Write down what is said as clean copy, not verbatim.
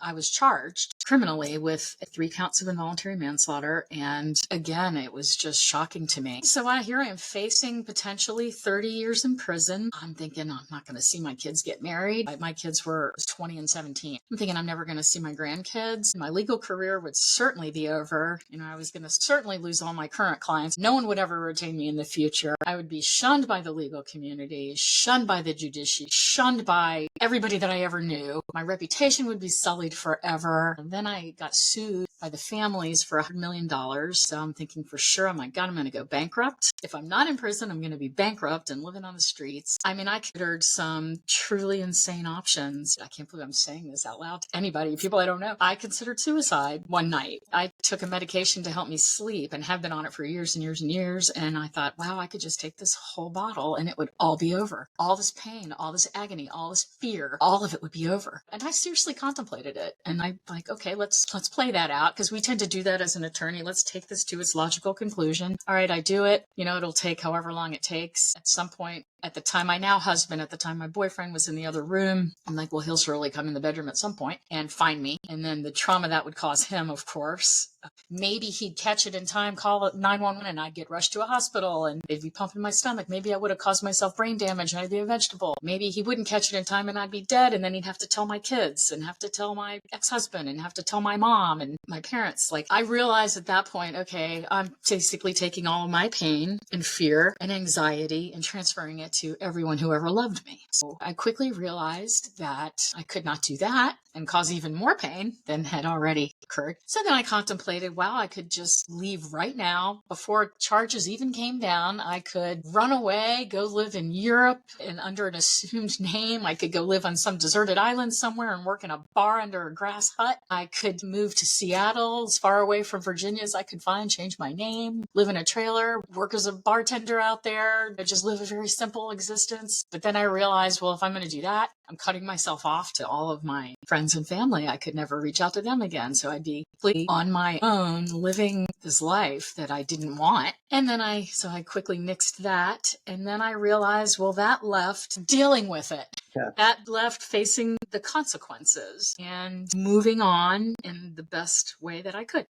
I was charged criminally with 3 counts of involuntary manslaughter. And again, it was just shocking to me. So here I am facing potentially 30 years in prison. I'm thinking I'm not going to see my kids get married. My kids were 20 and 17. I'm thinking I'm never going to see my grandkids. My legal career would certainly be over. I was going to certainly lose all my current clients. No one would ever retain me in the future. I would be shunned by the legal community, shunned by the judiciary, shunned by everybody that I ever knew. My reputation would be sullied forever. And then I got sued by the families for $100 million. So I'm thinking for sure, oh my God, I'm going to go bankrupt. If I'm not in prison, I'm going to be bankrupt and living on the streets. I considered some truly insane options. I can't believe I'm saying this out loud to anybody, people I don't know. I considered suicide one night. I took a medication to help me sleep and have been on it for years and years and years. And I thought, wow, I could just take this whole bottle and it would all be over. All this pain, all this agony, all this fear, all of it would be over. And I seriously contemplated it. And I'm like, okay, let's play that out, because we tend to do that as an attorney. Let's take this to its logical conclusion. All right, I do it. It'll take however long it takes. At some point, at the time, my now husband, at the time my boyfriend was in the other room. I'm like, well, he'll surely come in the bedroom at some point and find me. And then the trauma that would cause him, of course. Maybe he'd catch it in time, call it 911, and I'd get rushed to a hospital and they'd be pumping my stomach. Maybe I would have caused myself brain damage and I'd be a vegetable. Maybe he wouldn't catch it in time and I'd be dead. And then he'd have to tell my kids and have to tell my ex-husband and have to tell my mom and my parents. I realized at that point, okay, I'm basically taking all of my pain and fear and anxiety and transferring it to everyone who ever loved me. So I quickly realized that I could not do that and cause even more pain than had already occurred. So then I contemplated, wow, I could just leave right now before charges even came down. I could run away, go live in Europe and under an assumed name. I could go live on some deserted island somewhere and work in a bar under a grass hut. I could move to Seattle, as far away from Virginia as I could find, change my name, live in a trailer, work as a bartender out there, just live a very simple existence. But then I realized, well, if I'm going to do that, I'm cutting myself off to all of my friends and family. I could never reach out to them again. So I'd be completely on my own, living this life that I didn't want. And then I quickly nixed that. And then I realized, well, that left dealing with it. Yeah. That left facing the consequences and moving on in the best way that I could.